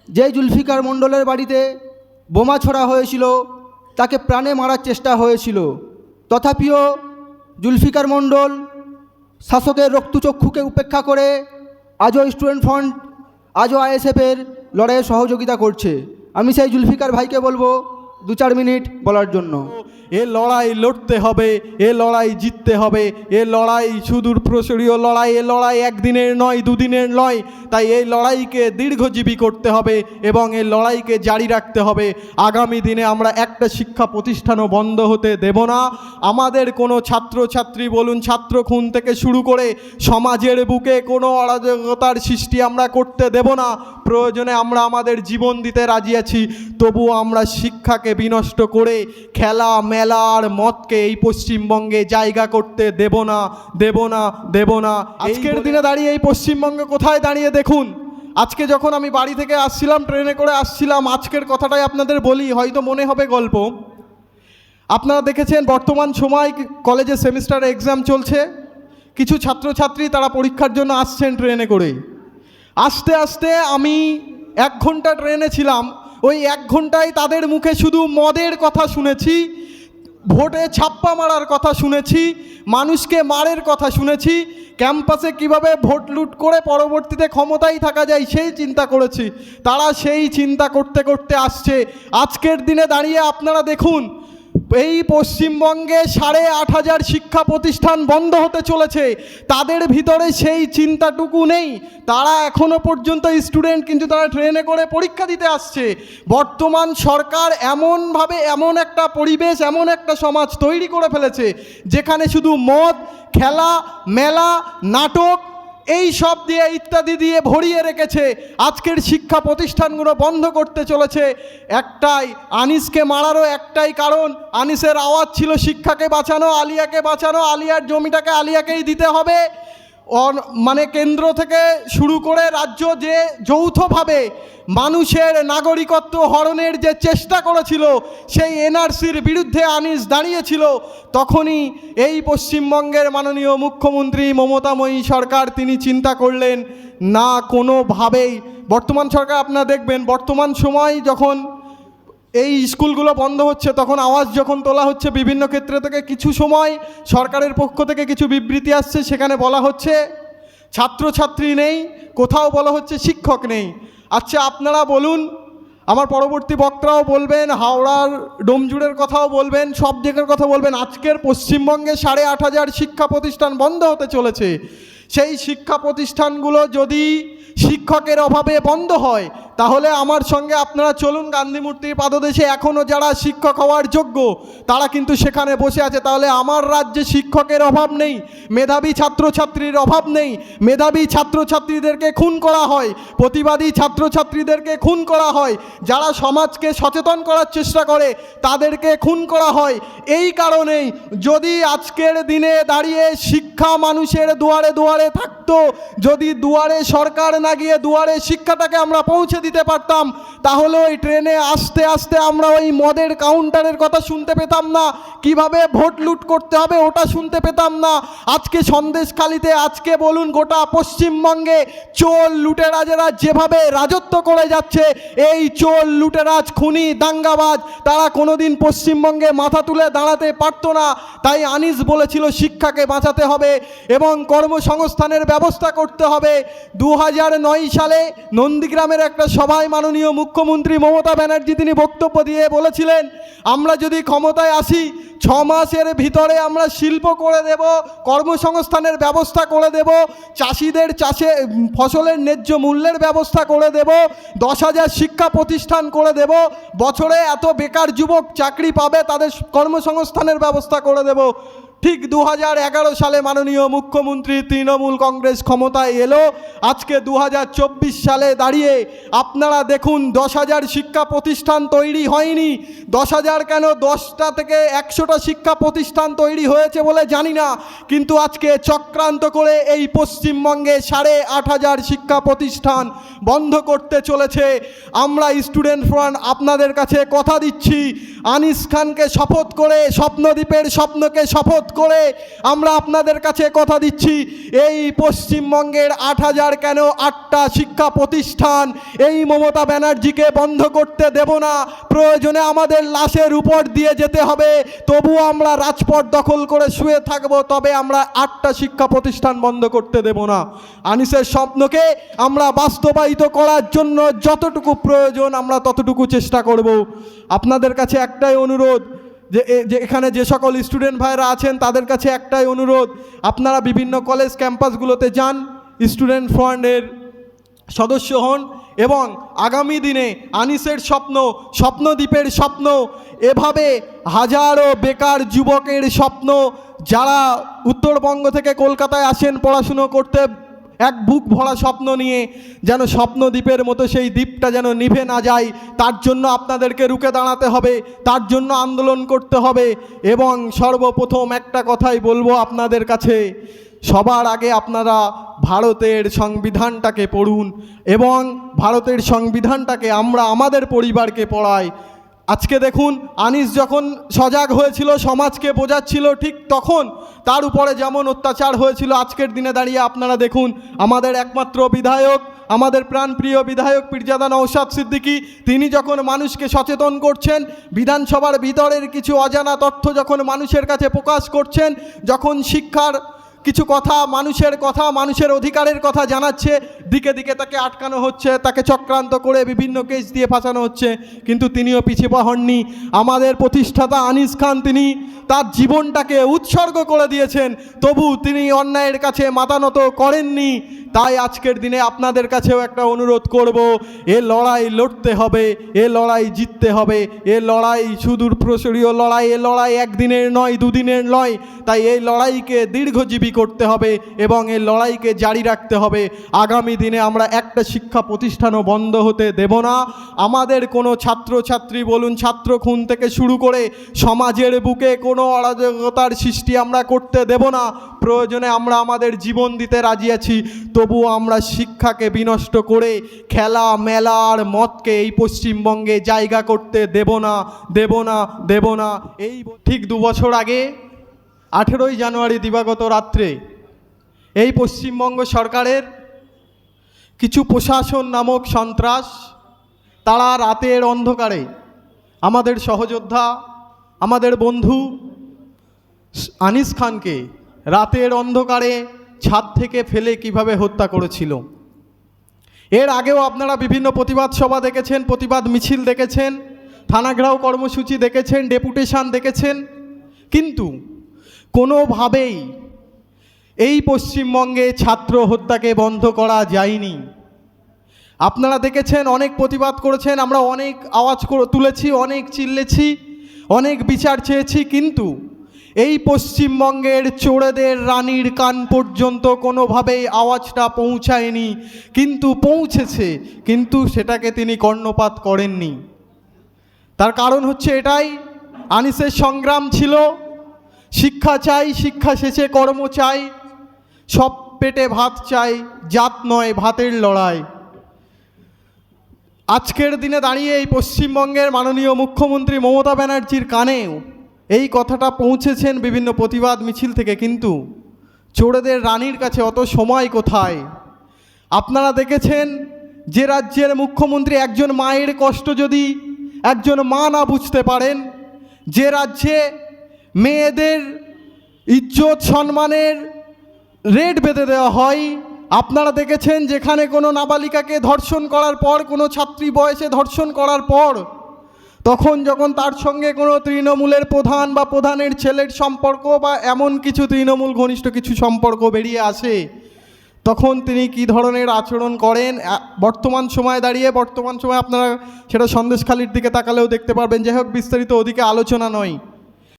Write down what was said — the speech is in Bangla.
যে জুলফিকার মণ্ডলের বাড়িতে বোমা ছোড়া হয়েছিল, তাকে প্রাণে মারার চেষ্টা হয়েছিল, তথাপিও জুলফিকার মণ্ডল শাসকের রক্তচক্ষুকে উপেক্ষা করে আজও স্টুডেন্ট ফ্রন্ট, আজও আইএসএফের লড়াইয়ে সহযোগিতা করছে। আমি সেই জুলফিকার ভাইকে বলবো 2-4 মিনিট বলার জন্য। এ লড়াই লড়তে হবে, এ লড়াই জিততে হবে, এ লড়াই সুদূর প্রসারীয় লড়াই, এ লড়াই একদিনের নয়, দুদিনের নয়। তাই এই লড়াইকে দীর্ঘজীবী করতে হবে এবং এই লড়াইকে জারি রাখতে হবে। আগামী দিনে আমরা একটা শিক্ষা প্রতিষ্ঠানও বন্ধ হতে দেব না। আমাদের কোনো ছাত্রছাত্রী বলুন, ছাত্র খুন থেকে শুরু করে সমাজের বুকে কোনো অরাজকতার সৃষ্টি আমরা করতে দেব না। প্রয়োজনে আমরা আমাদের জীবন দিতে রাজি আছি, তবুও আমরা শিক্ষাকে বিনষ্ট করে খেলা মেলা আর মদকে এই পশ্চিমবঙ্গে জায়গা করতে দেব না, দেব না, দেব না। আজকের দিনে দাঁড়িয়ে এই পশ্চিমবঙ্গে কোথায় দাঁড়িয়ে দেখুন, আজকে যখন আমি বাড়ি থেকে আসছিলাম, ট্রেনে করে আসছিলাম, আজকের কথাটাই আপনাদের বলি, হয়তো মনে হবে গল্প। আপনারা দেখেছেন বর্তমান সময় কলেজে সেমিস্টার এক্সাম চলছে, কিছু ছাত্রছাত্রী তারা পরীক্ষার জন্য আসছেন ট্রেনে করে। আস্তে আস্তে আমি 1 ঘন্টা ট্রেনে ছিলাম, ওই 1 ঘন্টায় তাদের মুখে শুধু মদের কথা শুনেছি, ভোটে ছাপ্পা মারার কথা শুনেছি, মানুষকে মারের কথা শুনেছি, ক্যাম্পাসে কিভাবে ভোট লুট করে পরবর্তীতে ক্ষমতায় থাকা যায় সেই চিন্তা করেছি। তারা সেই চিন্তা করতে করতে আসছে। আজকের দিনে দাঁড়িয়ে আপনারা দেখুন, এই পশ্চিমবঙ্গে 8,500 শিক্ষা প্রতিষ্ঠান বন্ধ হতে চলেছে। তাদের ভিতরে সেই চিন্তাটুকু নেই। তারা এখনো পর্যন্ত স্টুডেন্ট, কিন্তু তারা ট্রেনে করে পরীক্ষা দিতে আসছে। বর্তমান সরকার এমনভাবে এমন একটা পরিবেশ, এমন একটা সমাজ তৈরি করে ফেলেছে যেখানে শুধু মদ, খেলা মেলা, নাটক এই সব দিয়ে ইত্যাদি দিয়ে ভরিয়ে রেখেছে। আজকের শিক্ষা প্রতিষ্ঠানগুলো বন্ধ করতে চলেছে একটাই, আনিসকে মারারও একটাই কারণ। আনিসের আওয়াজ ছিল শিক্ষাকে বাঁচানো, আলিয়াকে বাঁচানো, আলিয়ার জমিটাকে আলিয়াকেই দিতে হবে। মানে কেন্দ্র থেকে শুরু করে রাজ্য যে যৌথভাবে মানুষের নাগরিকত্ব হরণের যে চেষ্টা করেছিল, সেই এনআরসির বিরুদ্ধে আনিস দাঁড়িয়েছিল, তখনই এই পশ্চিমবঙ্গের মাননীয় মুখ্যমন্ত্রী মমতাময়ী সরকার তিনি চিন্তা করলেন না, কোনোভাবেই বর্তমান সরকার আপনারা দেখবেন বর্তমান সময় যখন এই স্কুলগুলো বন্ধ হচ্ছে, তখন আওয়াজ যখন তোলা হচ্ছে বিভিন্ন ক্ষেত্র থেকে, কিছু সময় সরকারের পক্ষ থেকে কিছু বিবৃতি আসছে, সেখানে বলা হচ্ছে ছাত্রছাত্রী নেই, কোথাও বলা হচ্ছে শিক্ষক নেই। আচ্ছা আপনারা বলুন, আমার পরবর্তী বক্তারাও বলবেন, হাওড়ার ডোমজুড়ের কথাও বলবেন, সব জায়গার কথা বলবেন। আজকের পশ্চিমবঙ্গে 8,500 শিক্ষা প্রতিষ্ঠান বন্ধ হতে চলেছে। সেই শিক্ষা প্রতিষ্ঠানগুলো যদি শিক্ষকের অভাবে বন্ধ হয়, তাহলে আমার সঙ্গে আপনারা চলুন গান্ধী মূর্তির পাদদেশে। এখনও যারা শিক্ষক হওয়ার যোগ্য তারা কিন্তু সেখানে বসে আছে। তাহলে আমার রাজ্যে শিক্ষকের অভাব নেই, মেধাবী ছাত্রছাত্রীর অভাব নেই। মেধাবী ছাত্রছাত্রীদেরকে খুন করা হয়, প্রতিবাদী ছাত্রছাত্রীদেরকে খুন করা হয়, যারা সমাজকে সচেতন করার চেষ্টা করে তাদেরকে খুন করা হয়। এই কারণেই যদি আজকের দিনে দাঁড়িয়ে শিক্ষা মানুষের দুয়ারে দুয়ারে থাকতো, যদি দুয়ারে সরকার না গিয়ে দুয়ারে শিক্ষাটাকে আমরা পৌঁছে দিতে পারতাম, তাহলে ওই ট্রেনে আস্তে আস্তে আমরা ওই মদের কাউন্টারের কথা শুনতে পেতাম না, কিভাবে ভোট লুট করতে হবে ওটা শুনতে পেতাম না। আজকে সন্দেশখালিতে, আজকে বলুন গোটা পশ্চিমবঙ্গে চোর লুটেরাজেরা যেভাবে রাজত্ব করে যাচ্ছে, এই চোর লুটেরাজ খুনি দাঙ্গাবাজ তারা কোনোদিন পশ্চিমবঙ্গে মাথা তুলে দাঁড়াতে পারতো না। তাই আনিস বলেছিল শিক্ষাকে বাঁচাতে হবে এবং কর্মসংস্থানের ব্যবস্থা করতে হবে। 2009 সালে নন্দীগ্রামের একটা সভায় মাননীয় মুখ্যমন্ত্রী মমতা ব্যানার্জি তিনি বক্তব্য দিয়ে বলেছিলেন, আমরা যদি ক্ষমতায় আসি 6 মাসের ভিতরে আমরা শিল্প করে দেব, কর্মসংস্থানের ব্যবস্থা করে দেব, চাষিদের চাষে ফসলের ন্যায্য মূল্যের ব্যবস্থা করে দেব, 10,000 শিক্ষা প্রতিষ্ঠান করে দেব, বছরে এত বেকার যুবক চাকরি পাবে, তাদের কর্মসংস্থানের ব্যবস্থা করে দেব। ঠিক 2011 সালে মাননীয় মুখ্যমন্ত্রী তৃণমূল কংগ্রেস ক্ষমতায় এলো। আজকে 2024 সালে দাঁড়িয়ে আপনারা দেখুন 10,000 শিক্ষা প্রতিষ্ঠান তৈরি হয়নি। 10,000 কেন, 10টা থেকে 100টা শিক্ষা প্রতিষ্ঠান তৈরি হয়েছে বলে জানি না, কিন্তু আজকে চক্রান্ত করে এই পশ্চিমবঙ্গে 8,500 শিক্ষা প্রতিষ্ঠান বন্ধ করতে চলেছে। আমরা স্টুডেন্ট ফ্রন্ট আপনাদের কাছে কথা দিচ্ছি, আনিস খানকে শপথ করে, স্বপ্নদ্বীপের স্বপ্নকে শপথ করে আমরা আপনাদের কাছে কথা দিচ্ছি, এই পশ্চিমবঙ্গের 8,000 কেন 8টা শিক্ষা প্রতিষ্ঠান এই মমতা ব্যানার্জিকে বন্ধ করতে দেব না। প্রয়োজনে আমাদের লাশের উপর দিয়ে যেতে হবে, তবুও আমরা রাজপথ দখল করে শুয়ে থাকব, তবে আমরা 8টা শিক্ষা প্রতিষ্ঠান বন্ধ করতে দেব না। আনিসের স্বপ্নকে আমরা বাস্তবায়িত করার জন্য যতটুকু প্রয়োজন আমরা ততটুকু চেষ্টা করব। আপনাদের কাছে একটাই অনুরোধ, যে এখানে যে সকল স্টুডেন্ট ভাইরা আছেন তাদের কাছে একটাই অনুরোধ, আপনারা বিভিন্ন কলেজ ক্যাম্পাসগুলোতে যান, স্টুডেন্ট ফ্রন্টের সদস্য হন এবং আগামী দিনে আনিসের স্বপ্ন, স্বপ্নদ্বীপের স্বপ্ন, এভাবে হাজারো বেকার যুবকের স্বপ্ন, যারা উত্তরবঙ্গ থেকে কলকাতায় আসেন পড়াশুনো করতে এক বুক ভরা স্বপ্ন নিয়ে, যেন স্বপ্নদ্বীপের মতো সেই দ্বীপটা যেন নিভে না যায়, তার জন্য আপনাদেরকে রুখে দাঁড়াতে হবে, তার জন্য আন্দোলন করতে হবে। এবং সর্বপ্রথম একটা কথাই বলবো আপনাদের কাছে, সবার আগে আপনারা ভারতের সংবিধানটাকে পড়ুন এবং ভারতের সংবিধানটাকে আমরা আমাদের পরিবারকে পড়াই। আজকে দেখুন, আনিস যখন সজাগ হয়েছিল, সমাজকে বোঝাচ্ছিল, ঠিক তখন তার উপরে যেমন অত্যাচার হয়েছিল, আজকের দিনে দাঁড়িয়ে আপনারা দেখুন আমাদের একমাত্র বিধায়ক, আমাদের প্রাণপ্রিয় বিধায়ক পীরজাদা নওশাদ সিদ্দিকী, তিনি যখন মানুষকে সচেতন করছেন, বিধানসভার ভিতরের কিছু অজানা তথ্য যখন মানুষের কাছে প্রকাশ করছেন, যখন শিক্ষার কিছু কথা, মানুষের অধিকারের কথা জানাচ্ছে, দিকে দিকে তাকে আটকানো হচ্ছে, তাকে চক্রান্ত করে বিভিন্ন কেস দিয়ে ফাঁসানো হচ্ছে, কিন্তু তিনিও পিছিয়ে হননি। আমাদের প্রতিষ্ঠাতা আনিস খান, তিনি তার জীবনটাকে উৎসর্গ করে দিয়েছেন, তবু তিনি অন্যায়ের কাছে মাথা নত করেননি। তাই আজকের দিনে আপনাদের কাছেও একটা অনুরোধ করব, এ লড়াই লড়তে হবে, এ লড়াই জিততে হবে, এ লড়াই সুদূর প্রসারীয় লড়াই, এ লড়াই একদিনের নয়, দুদিনের নয়। তাই এই লড়াইকে দীর্ঘজীবী করতে হবে এবং এই লড়াইকে জারি রাখতে হবে। আগামী দিনে আমরা একটা শিক্ষা প্রতিষ্ঠানও বন্ধ হতে দেব না। আমাদের কোনো ছাত্রছাত্রী বলুন, ছাত্র খুন থেকে শুরু করে সমাজের বুকে কোনো অরাজকতার সৃষ্টি আমরা করতে দেব না। প্রয়োজনে আমরা আমাদের জীবন দিতে রাজি আছি, তবুও আমরা শিক্ষাকে বিনষ্ট করে খেলা মেলা আর মদকে এই পশ্চিমবঙ্গে জায়গা করতে দেব না, দেব না, দেব না। এই ঠিক 2 বছর আগে 18ই জানুয়ারি দিবাগত রাত্রে এই পশ্চিমবঙ্গ সরকারের কিছু প্রশাসন নামক সন্ত্রাস, তারা রাতের অন্ধকারে আমাদের সহযোদ্ধা, আমাদের বন্ধু আনিস খানকে রাতের অন্ধকারে ছাদ থেকে ফেলে কিভাবে হত্যা করেছিল। এর আগেও আপনারা বিভিন্ন প্রতিবাদ সভা দেখেছেন, প্রতিবাদ মিছিল দেখেছেন, থানাঘেরাও কর্মসূচি দেখেছেন, ডেপুটেশন দেখেছেন, কিন্তু কোনোভাবেই এই পশ্চিমবঙ্গে ছাত্র হত্যাকে বন্ধ করা যায়নি। আপনারা দেখেছেন, অনেক প্রতিবাদ করেছেন, আমরা অনেক আওয়াজ তুলেছি, অনেক চিল্লেছি, অনেক বিচার চেয়েছি, কিন্তু এই পশ্চিমবঙ্গের চোরেদের রানীর কান পর্যন্ত কোনোভাবেই আওয়াজটা পৌঁছায়নি, কিন্তু পৌঁছেছে, কিন্তু সেটাকে তিনি কর্ণপাত করেননি। তার কারণ হচ্ছে এটাই, আনিসের সংগ্রাম ছিল শিক্ষা চাই, শিক্ষা শেষে কর্ম চাই, সব পেটে ভাত চাই, জাত নয় ভাতের লড়াই। আজকের দিনে দাঁড়িয়ে এই পশ্চিমবঙ্গের মাননীয় মুখ্যমন্ত্রী মমতা ব্যানার্জির কানেও এই কথাটা পৌঁছেছেন বিভিন্ন প্রতিবাদ মিছিল থেকে, কিন্তু চোরেদের রানীর কাছে অত সময় কোথায়? আপনারা দেখেছেন, যে রাজ্যের মুখ্যমন্ত্রী একজন মায়ের কষ্ট যদি একজন মা না বুঝতে পারেন, যে রাজ্যে মেয়েদের ইজ্জত সম্মানের রেট বেঁধে দেওয়া হয়, আপনারা দেখেছেন যেখানে কোনো নাবালিকাকে ধর্ষণ করার পর, কোনো ছাত্রী বয়সে ধর্ষণ করার পর, তখন যখন তার সঙ্গে কোনো তৃণমূলের প্রধান বা প্রধানের ছেলের সম্পর্ক বা এমন কিছু তৃণমূল ঘনিষ্ঠ কিছু সম্পর্ক বেরিয়ে আসে, তখন তিনি কি ধরনের আচরণ করেন বর্তমান সময়ে আপনারা সেটা সন্দেশখালির দিকে তাকালেও দেখতে পারবেন। যাই হোক, বিস্তারিত ওদিকে আলোচনা নয়।